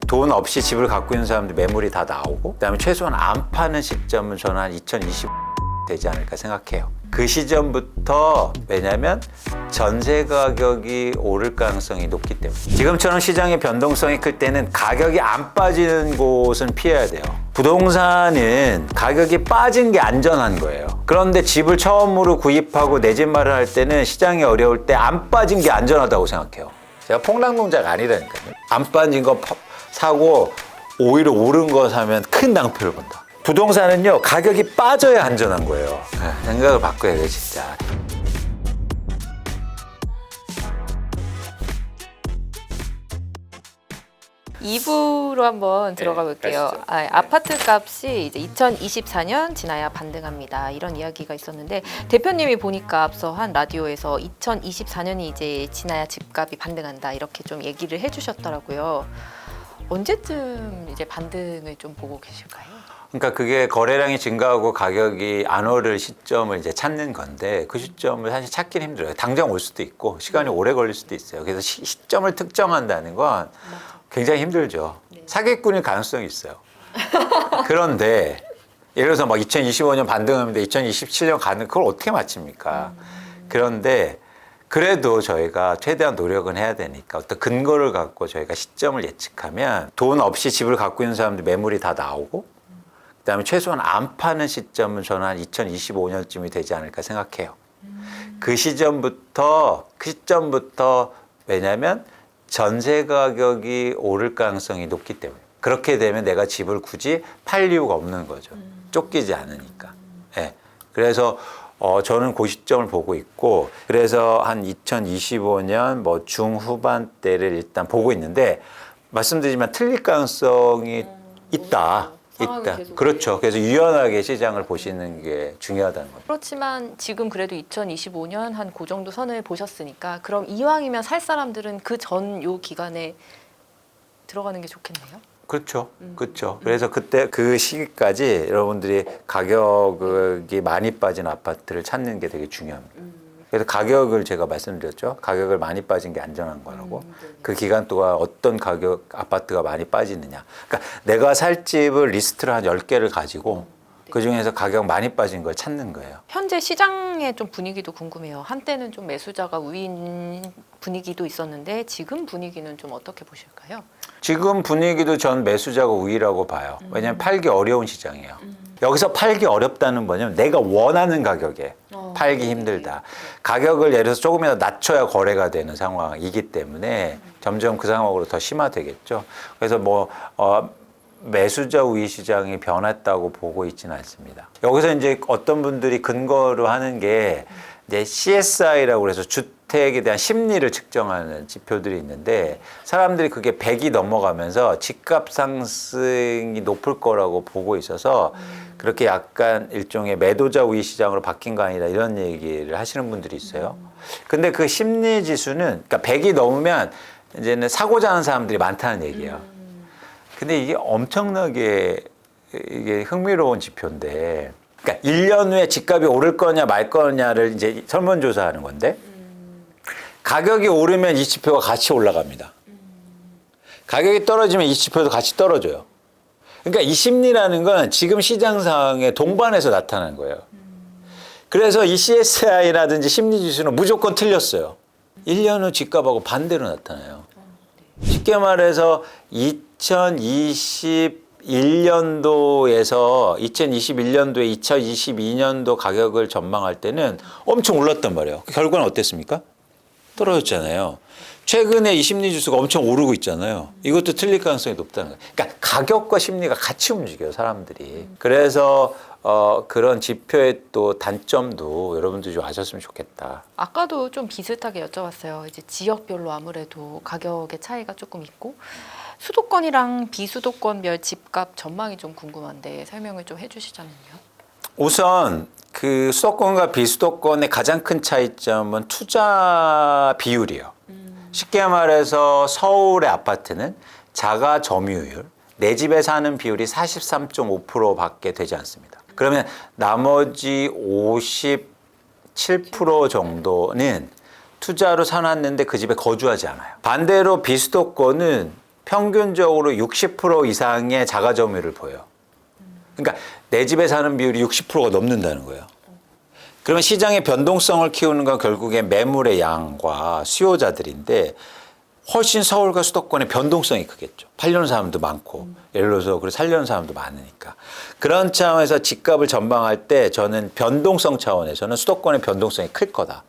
돈 없이 집을 갖고 있는 사람들 매물이 다 나오고, 그다음에 최소한 안 파는 시점은 저는 한 2020 되지 않을까 생각해요. 그 시점부터, 왜냐면 전세 가격이 오를 가능성이 높기 때문에. 지금처럼 시장의 변동성이 클 때는 가격이 안 빠지는 곳은 피해야 돼요. 부동산은 가격이 빠진 게 안전한 거예요. 그런데 집을 처음으로 구입하고 내 집 마련할 때는 시장이 어려울 때 안 빠진 게 안전하다고 생각해요. 제가 폭락농자가 아니라니까요. 안 빠진 거 사고 오히려 오른 거 사면 큰 낭패를 본다. 부동산은요, 가격이 빠져야 안전한 거예요. 생각을 바꿔야 돼요, 진짜. 이부로 한번 들어가 볼게요. 가시죠. 아파트 값이 이제 2024년 지나야 반등합니다. 이런 이야기가 있었는데, 대표님이 보니까 앞서 한 라디오에서 2024년이 이제 지나야 집값이 반등한다 이렇게 좀 얘기를 해주셨더라고요. 언제쯤 이제 반등을 좀 보고 계실까요? 그러니까 그게 거래량이 증가하고 가격이 안 오를 시점을 이제 찾는 건데, 그 시점을 사실 찾기는 힘들어요. 당장 올 수도 있고 시간이 오래 걸릴 수도 있어요. 그래서 시점을 특정한다는 건 굉장히 힘들죠. 사기꾼일 가능성이 있어요. 그런데 예를 들어서 막 2025년 반등하는데 2027년 가는, 그걸 어떻게 맞춥니까? 그런데 그래도 저희가 최대한 노력은 해야 되니까 어떤 근거를 갖고 저희가 시점을 예측하면, 돈 없이 집을 갖고 있는 사람들 매물이 다 나오고, 그다음에 최소한 안 파는 시점은 저는 한 2025년쯤이 되지 않을까 생각해요. 그 시점부터 왜냐면 전세 가격이 오를 가능성이 높기 때문에. 그렇게 되면 내가 집을 굳이 팔 이유가 없는 거죠. 쫓기지 않으니까. 네. 그래서 저는 그 시점을 보고 있고, 그래서 한 2025년 뭐 중후반대를 일단 보고 있는데, 말씀드리지만 틀릴 가능성이 있다. 그렇죠. 그래서 유연하게 시장을 보시는 게 중요하다는 거죠. 그렇지만 지금 그래도 2025년 한 그 정도 선을 보셨으니까, 그럼 이왕이면 살 사람들은 그 전 요 기간에 들어가는 게 좋겠네요. 그렇죠. 그렇죠. 그래서 그때 그 시기까지 여러분들이 가격이 많이 빠진 아파트를 찾는 게 되게 중요합니다. 그래서 가격을 제가 말씀드렸죠. 가격을 많이 빠진 게 안전한 거라고. 그 기간 동안 어떤 가격 아파트가 많이 빠지느냐. 그러니까 내가 살 집을 리스트를 한 10개를 가지고 그중에서 가격 많이 빠진 걸 찾는 거예요. 현재 시장의 좀 분위기도 궁금해요. 한때는 좀 매수자가 우위인 분위기도 있었는데, 지금 분위기는 좀 어떻게 보실까요? 지금 분위기도 전 매수자가 우위라고 봐요. 왜냐하면 팔기 어려운 시장이에요. 여기서 팔기 어렵다는 뭐냐면 내가 원하는 가격에 팔기 힘들다. 가격을 예를 들어서 조금이라도 낮춰야 거래가 되는 상황이기 때문에 점점 그 상황으로 더 심화되겠죠. 그래서 매수자 우위 시장이 변했다고 보고 있지는 않습니다. 여기서 이제 어떤 분들이 근거로 하는 게 이제 CSI라고 해서 주택에 대한 심리를 측정하는 지표들이 있는데, 사람들이 그게 100이 넘어가면서 집값 상승이 높을 거라고 보고 있어서 그렇게 약간 일종의 매도자 우위 시장으로 바뀐 거 아니라 이런 얘기를 하시는 분들이 있어요. 근데 그 심리 지수는, 그러니까 100이 넘으면 이제는 사고자 하는 사람들이 많다는 얘기예요. 근데 이게 엄청나게 이게 흥미로운 지표인데, 그러니까 1년 후에 집값이 오를 거냐 말 거냐를 이제 설문조사하는 건데, 가격이 오르면 이 지표가 같이 올라갑니다. 가격이 떨어지면 이 지표도 같이 떨어져요. 그러니까 이 심리라는 건 지금 시장 상황의 동반해서 나타나는 거예요. 그래서 이 CSI라든지 심리지수는 무조건 틀렸어요. 1년 후 집값하고 반대로 나타나요. 쉽게 말해서 2021년도에서 2021년도에 2022년도 가격을 전망할 때는 엄청 올랐단 말이에요. 결과는 어땠습니까? 떨어졌잖아요. 최근에 이 심리 지수가 엄청 오르고 있잖아요. 이것도 틀릴 가능성이 높다는 거예요. 그러니까 가격과 심리가 같이 움직여요, 사람들이. 그래서 그런 지표의 또 단점도 여러분들이 좀 아셨으면 좋겠다. 아까도 좀 비슷하게 여쭤봤어요. 이제 지역별로 아무래도 가격의 차이가 조금 있고, 수도권이랑 비수도권별 집값 전망이 좀 궁금한데 설명을 좀 해주시자면요. 우선 그 수도권과 비수도권의 가장 큰 차이점은 투자 비율이에요. 쉽게 말해서 서울의 아파트는 자가 점유율, 내 집에 사는 비율이 43.5%밖에 되지 않습니다. 그러면 나머지 57% 정도는 투자로 사놨는데 그 집에 거주하지 않아요. 반대로 비수도권은 평균적으로 60% 이상의 자가 점유율을 보여요. 그러니까 내 집에 사는 비율이 60%가 넘는다는 거예요. 그러면 시장의 변동성을 키우는 건 결국에 매물의 양과 수요자들인데 훨씬 서울과 수도권의 변동성이 크겠죠. 팔려는 사람도 많고 예를 들어서 그래서 살려는 사람도 많으니까. 그런 차원에서 집값을 전망할 때 저는 변동성 차원에서는 수도권의 변동성이 클 거다.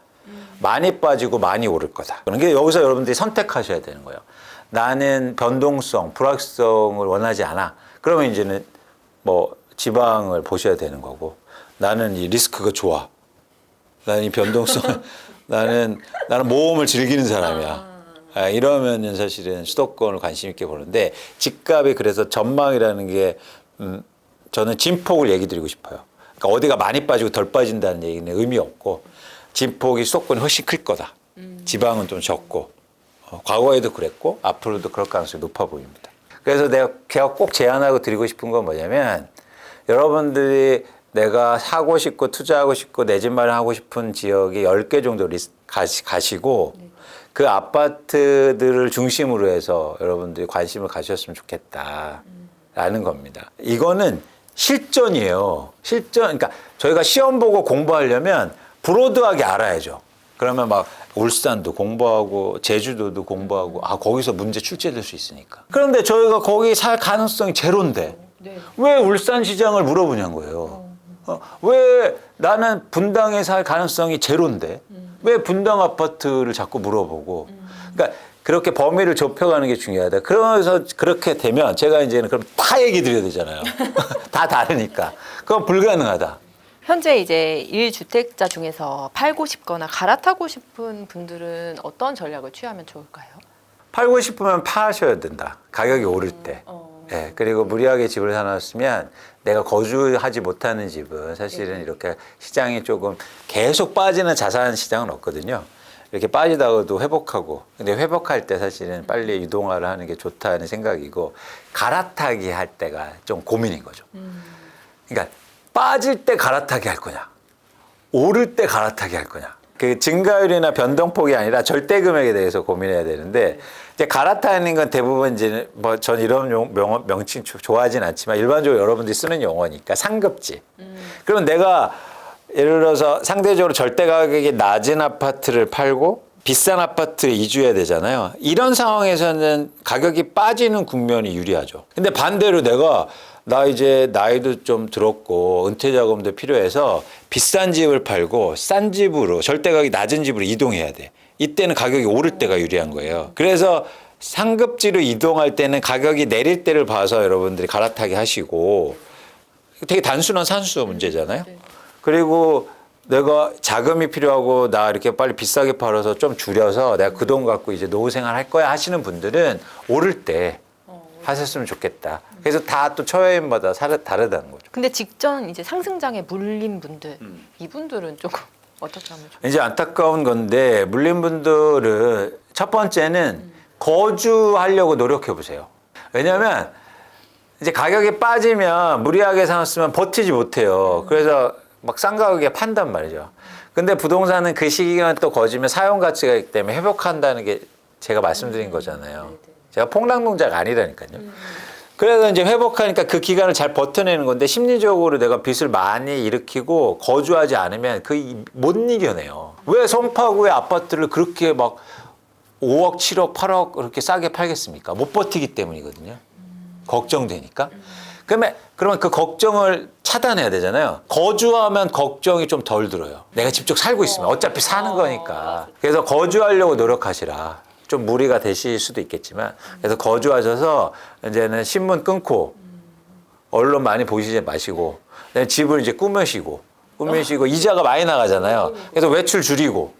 많이 빠지고 많이 오를 거다. 그러니까 여기서 여러분들이 선택하셔야 되는 거예요. 나는 변동성, 불확실성을 원하지 않아. 그러면 이제는 뭐 지방을 보셔야 되는 거고 나는 이 리스크가 좋아. 나는 이 변동성, 나는 모험을 즐기는 사람이야. 이러면은 사실은 수도권을 관심 있게 보는데 집값이 그래서 전망이라는 게 저는 진폭을 얘기 드리고 싶어요. 그러니까 어디가 많이 빠지고 덜 빠진다는 얘기는 의미 없고 진폭이 수도권이 훨씬 클 거다. 지방은 좀 적고 과거에도 그랬고 앞으로도 그럴 가능성이 높아 보입니다. 그래서 제가 꼭 제안하고 드리고 싶은 건 뭐냐면 여러분들이 내가 사고 싶고 투자하고 싶고 내 집 마련하고 싶은 지역이 10개 정도 가시고 그 아파트들을 중심으로 해서 여러분들이 관심을 가졌으면 좋겠다라는 겁니다. 이거는 실전이에요. 실전. 그러니까 저희가 시험 보고 공부하려면 브로드하게 알아야죠. 그러면 막 울산도 공부하고 제주도도 공부하고 거기서 문제 출제될 수 있으니까. 그런데 저희가 거기 살 가능성이 제로인데 왜 울산 시장을 물어보냐는 거예요. 왜 나는 분당에 살 가능성이 제로인데 왜 분당 아파트를 자꾸 물어보고. 그러니까 그렇게 범위를 좁혀가는 게 중요하다. 그러면서 그렇게 되면 제가 이제는 그럼 다 얘기 드려야 되잖아요. 다 다르니까. 그건 불가능하다. 현재 이제 1주택자 중에서 팔고 싶거나 갈아타고 싶은 분들은 어떤 전략을 취하면 좋을까요? 팔고 싶으면 파셔야 된다. 가격이 오를 때. 네, 그리고 무리하게 집을 사놨으면 내가 거주하지 못하는 집은 사실은 이렇게 시장이 조금 계속 빠지는 자산 시장은 없거든요. 이렇게 빠지다가도 회복하고. 근데 회복할 때 사실은 빨리 이동화를 하는 게 좋다는 생각이고 갈아타기 할 때가 좀 고민인 거죠. 그러니까 빠질 때 갈아타기 할 거냐, 오를 때 갈아타기 할 거냐. 그 증가율이나 변동폭이 아니라 절대 금액에 대해서 고민해야 되는데 이제 갈아타는 건 대부분 이제 뭐 전 이런 명칭 좋아하진 않지만 일반적으로 여러분들이 쓰는 용어니까 상급지. 그러면 내가 예를 들어서 상대적으로 절대 가격이 낮은 아파트를 팔고 비싼 아파트에 이주해야 되잖아요. 이런 상황에서는 가격이 빠지는 국면이 유리하죠. 근데 반대로 나 이제 나이도 좀 들었고 은퇴 자금도 필요해서 비싼 집을 팔고 싼 집으로 절대 가격이 낮은 집으로 이동해야 돼. 이때는 가격이 오를 때가 유리한 거예요. 그래서 상급지로 이동할 때는 가격이 내릴 때를 봐서 여러분들이 갈아타기 하시고 되게 단순한 산수 문제잖아요. 그리고 내가 자금이 필요하고 나 이렇게 빨리 비싸게 팔아서 좀 줄여서 내가 그 돈 갖고 이제 노후 생활 할 거야 하시는 분들은 오를 때 하셨으면 좋겠다. 그래서 다 또 처해인마다 다르다는 거죠. 근데 직전 이제 상승장에 물린 분들, 이분들은 조금 어떻게 하면 좋을까요? 이제 안타까운 건데 물린 분들은 첫 번째는 거주하려고 노력해 보세요. 왜냐하면 이제 가격이 빠지면 무리하게 사놨으면 버티지 못해요. 그래서 막 싼 가격에 판단 말이죠. 근데 부동산은 그 시기간 또 거지면 사용 가치가 있기 때문에 회복한다는 게 제가 말씀드린 거잖아요. 제가 폭락농자가 아니라니까요. 그래서 이제 회복하니까 그 기간을 잘 버텨내는 건데 심리적으로 내가 빚을 많이 일으키고 거주하지 않으면 못 이겨내요. 왜 송파구의 아파트를 그렇게 막 5억, 7억, 8억 그렇게 싸게 팔겠습니까? 못 버티기 때문이거든요. 걱정되니까. 그러면 그 걱정을 차단해야 되잖아요. 거주하면 걱정이 좀 덜 들어요. 내가 직접 살고 있으면 어차피 사는 거니까. 그래서 거주하려고 노력하시라. 좀 무리가 되실 수도 있겠지만 그래서 거주하셔서 이제는 신문 끊고 언론 많이 보시지 마시고 집을 이제 꾸미시고 이자가 많이 나가잖아요. 그래서 외출 줄이고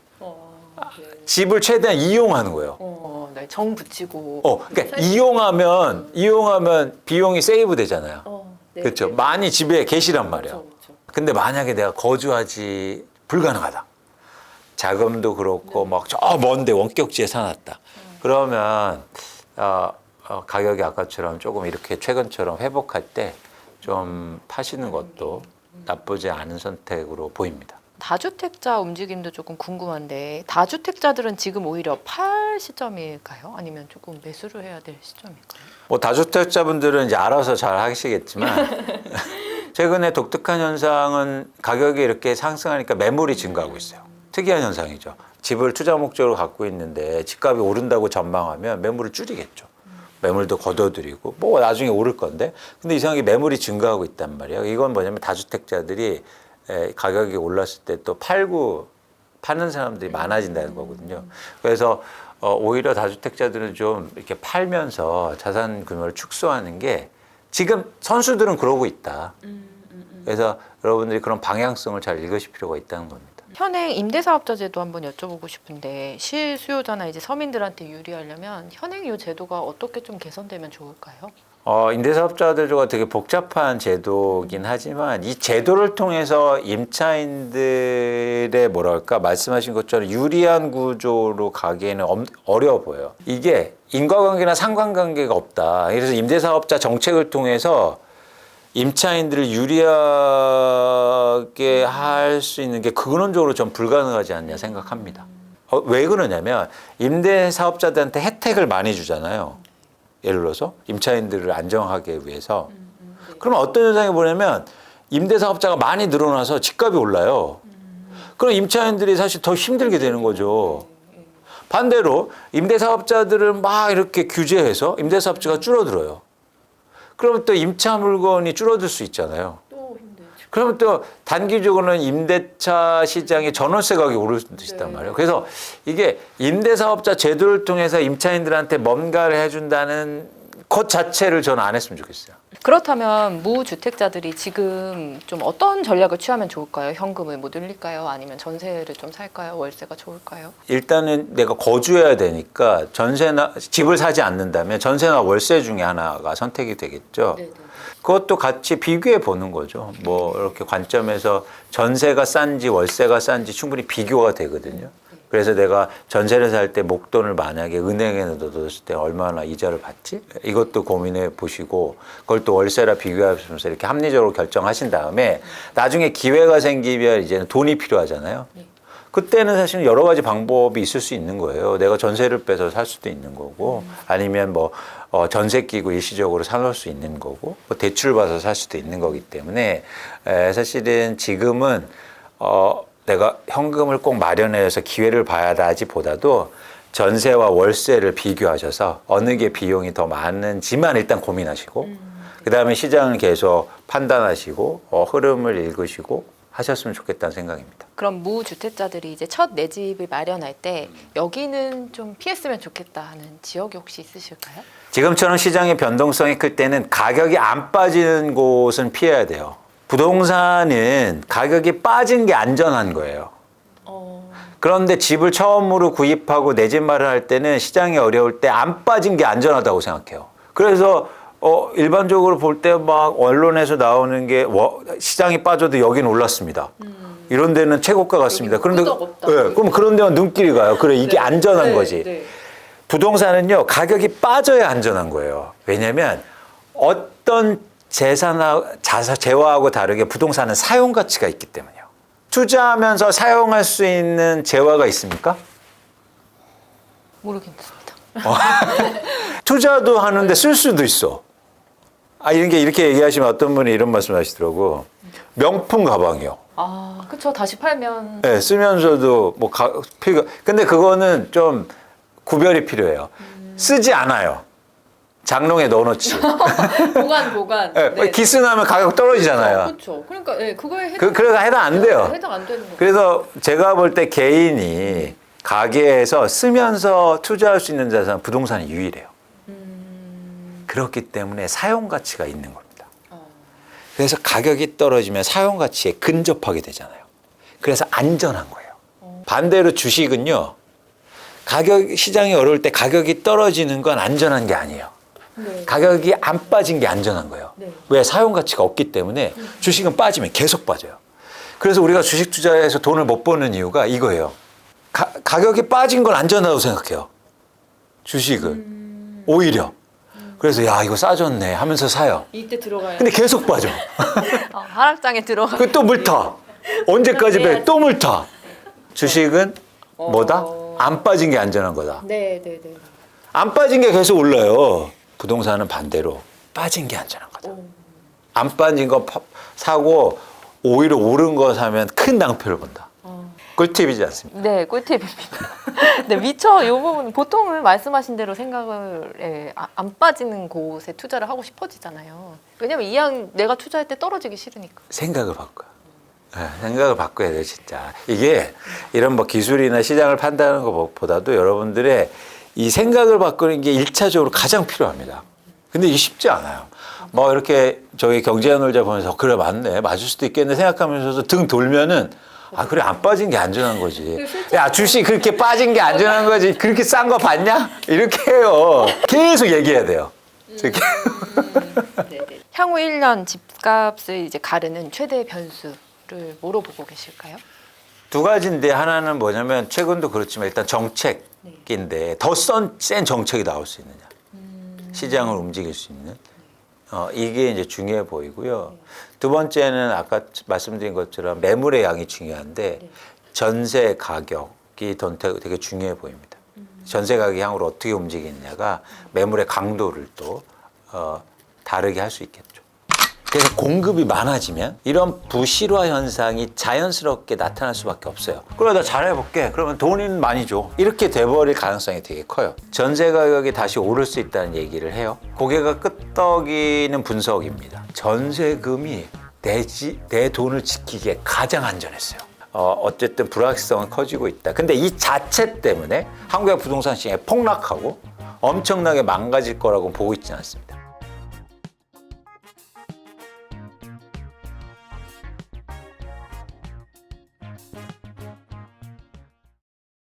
집을 최대한 이용하는 거예요. 네, 정 붙이고. 그러니까 이용하면 비용이 세이브 되잖아요. 네, 그렇죠. 네. 많이 집에 계시란 말이에요. 그렇죠. 근데 만약에 내가 거주하지 불가능하다. 자금도 그렇고 막 저 먼데 원격지에 사놨다. 그러면 가격이 아까처럼 조금 이렇게 최근처럼 회복할 때 좀 파시는 것도 나쁘지 않은 선택으로 보입니다. 다주택자 움직임도 조금 궁금한데 다주택자들은 지금 오히려 팔 시점일까요? 아니면 조금 매수를 해야 될 시점일까요? 뭐 다주택자분들은 이제 알아서 잘 하시겠지만 최근에 독특한 현상은 가격이 이렇게 상승하니까 매물이 증가하고 있어요. 특이한 현상이죠. 집을 투자 목적으로 갖고 있는데 집값이 오른다고 전망하면 매물을 줄이겠죠. 매물도 걷어들이고 뭐 나중에 오를 건데 근데 이상하게 매물이 증가하고 있단 말이에요. 이건 뭐냐면 다주택자들이 가격이 올랐을 때 또 팔고 파는 사람들이 많아진다는 거거든요. 그래서 오히려 다주택자들은 좀 이렇게 팔면서 자산 규모를 축소하는 게 지금 선수들은 그러고 있다. 그래서 여러분들이 그런 방향성을 잘 읽으실 필요가 있다는 겁니다. 현행 임대사업자제도 한번 여쭤보고 싶은데 실수요자나 이제 서민들한테 유리하려면 현행 이 제도가 어떻게 좀 개선되면 좋을까요? 임대사업자들과 되게 복잡한 제도긴 하지만 이 제도를 통해서 임차인들의 뭐랄까 말씀하신 것처럼 유리한 구조로 가기에는 어려워 보여요. 이게 인과관계나 상관관계가 없다. 그래서 임대사업자 정책을 통해서 임차인들을 유리하게 할 수 있는 게 근원적으로 전 불가능하지 않냐 생각합니다. 왜 그러냐면 임대사업자들한테 혜택을 많이 주잖아요. 예를 들어서 임차인들을 안정하게 위해서. 그러면 어떤 현상이 뭐냐면 임대사업자가 많이 늘어나서 집값이 올라요. 그럼 임차인들이 사실 더 힘들게 되는 거죠. 반대로 임대사업자들을 막 이렇게 규제해서 임대사업자가 줄어들어요. 그러면 또 임차 물건이 줄어들 수 있잖아요. 그러면 또 단기적으로는 임대차 시장의 전월세 가격이 오를 수도 있단 말이에요. 그래서 이게 임대사업자 제도를 통해서 임차인들한테 뭔가를 해준다는 것 자체를 저는 안 했으면 좋겠어요. 그렇다면 무주택자들이 지금 좀 어떤 전략을 취하면 좋을까요? 현금을 뭐 늘릴까요? 아니면 전세를 좀 살까요? 월세가 좋을까요? 일단은 내가 거주해야 되니까 전세나 집을 사지 않는다면 전세나 월세 중에 하나가 선택이 되겠죠. 네네. 그것도 같이 비교해 보는 거죠. 뭐 이렇게 관점에서 전세가 싼지 월세가 싼지 충분히 비교가 되거든요. 그래서 내가 전세를 살 때 목돈을 만약에 은행에 넣어뒀을 때 얼마나 이자를 받지? 이것도 고민해 보시고 그걸 또 월세라 비교하면서 이렇게 합리적으로 결정하신 다음에 나중에 기회가 생기면 이제는 돈이 필요하잖아요. 그때는 사실 여러 가지 방법이 있을 수 있는 거예요. 내가 전세를 빼서 살 수도 있는 거고 아니면 뭐 전세 끼고 일시적으로 사놓을 수 있는 거고 뭐 대출 받아서 살 수도 있는 거기 때문에 사실은 지금은 내가 현금을 꼭 마련해서 기회를 봐야 하지보다도 전세와 월세를 비교하셔서 어느 게 비용이 더 많은지만 일단 고민하시고 그다음에 시장을 계속 판단하시고 흐름을 읽으시고 하셨으면 좋겠다는 생각입니다. 그럼 무주택자들이 이제 첫 내 집을 마련할 때 여기는 좀 피했으면 좋겠다 하는 지역이 혹시 있으실까요? 지금처럼 시장의 변동성이 클 때는 가격이 안 빠지는 곳은 피해야 돼요. 부동산은 가격이 빠진 게 안전한 거예요. 그런데 집을 처음으로 구입하고 내 집 마련할 때는 시장이 어려울 때 안 빠진 게 안전하다고 생각해요. 그래서 일반적으로 볼 때 막 언론에서 나오는 게 시장이 빠져도 여긴 올랐습니다. 이런 데는 최고가 같습니다. 그런데 그럼 그런 데는 눈길이 가요. 그래 이게 안전한 거지. 부동산은요 가격이 빠져야 안전한 거예요. 왜냐하면 어떤 재화하고 다르게 부동산은 사용 가치가 있기 때문이에요. 투자하면서 사용할 수 있는 재화가 있습니까? 모르겠습니다. 투자도 하는데 쓸 수도 있어. 이렇게 얘기하시면 어떤 분이 이런 말씀 하시더라고. 명품 가방이요. 그쵸. 다시 팔면. 네, 쓰면서도 근데 그거는 좀 구별이 필요해요. 쓰지 않아요. 장롱에 넣어놓지. 보관. 네, 기스나면 가격 떨어지잖아요. 그렇죠. 그러니까 그거에 그래서 해당 안 돼요. 해당 안 되는 거. 그래서 제가 볼 때 개인이 가게에서 쓰면서 투자할 수 있는 자산은 부동산이 유일해요. 그렇기 때문에 사용 가치가 있는 겁니다. 그래서 가격이 떨어지면 사용 가치에 근접하게 되잖아요. 그래서 안전한 거예요. 반대로 주식은요. 시장이 어려울 때 가격이 떨어지는 건 안전한 게 아니에요. 네. 가격이 안 빠진 게 안전한 거예요. 네. 왜? 사용 가치가 없기 때문에 주식은 빠지면 계속 빠져요. 그래서 우리가 주식 투자해서 돈을 못 버는 이유가 이거예요. 가격이 빠진 건 안전하다고 생각해요. 주식을. 오히려. 그래서 야 이거 싸졌네 하면서 사요. 이때 들어가요. 근데 계속 빠져. 하락장에 들어가. 그 또 물 타. 언제까지 배 똥을 타? 주식은 뭐다? 안 빠진 게 안전한 거다. 네. 안 빠진 게 계속 올라요. 부동산은 반대로 빠진 게 안전한 거다. 안 빠진 거 사고 오히려 오른 거 사면 큰 낭패를 본다. 꿀팁이지 않습니까? 네, 꿀팁입니다. 네, 미처 이 부분 보통은 말씀하신 대로 생각을 안 빠지는 곳에 투자를 하고 싶어지잖아요. 왜냐면 이왕 내가 투자할 때 떨어지기 싫으니까. 생각을 바꿔요. 네, 생각을 바꿔야 돼요, 진짜. 이게 이런 뭐 기술이나 시장을 판단하는 것보다도 여러분들의 이 생각을 바꾸는 게 1차적으로 가장 필요합니다. 근데 이게 쉽지 않아요. 뭐 이렇게 저희 경제학 놀자 보면서 그래 맞네 맞을 수도 있겠네 생각하면서도 등 돌면은 아 그래 안 빠진 게 안전한 거지. 야 주식 그렇게 빠진 게 안전한 거지. 그렇게 싼 거 봤냐? 이렇게 해요. 계속 얘기해야 돼요. 이렇게. 향후 1년 집값을 이제 가르는 최대 변수를 뭐로 보고 계실까요? 두 가지인데 하나는 뭐냐면 최근도 그렇지만 일단 정책인데 더 센 정책이 나올 수 있느냐. 시장을 움직일 수 있는. 이게 이제 중요해 보이고요. 두 번째는 아까 말씀드린 것처럼 매물의 양이 중요한데 전세 가격이 되게 중요해 보입니다. 전세 가격이 향후로 어떻게 움직이느냐가 매물의 강도를 또 다르게 할 수 있겠죠. 그래서 공급이 많아지면 이런 부실화 현상이 자연스럽게 나타날 수밖에 없어요. 그래 나 잘해볼게. 그러면 돈은 많이 줘. 이렇게 돼버릴 가능성이 되게 커요. 전세 가격이 다시 오를 수 있다는 얘기를 해요. 고개가 끄덕이는 분석입니다. 전세금이 내 돈을 지키기에 가장 안전했어요. 어쨌든 불확실성은 커지고 있다. 근데 이 자체 때문에 한국의 부동산 시장이 폭락하고 엄청나게 망가질 거라고 보고 있지는 않습니다.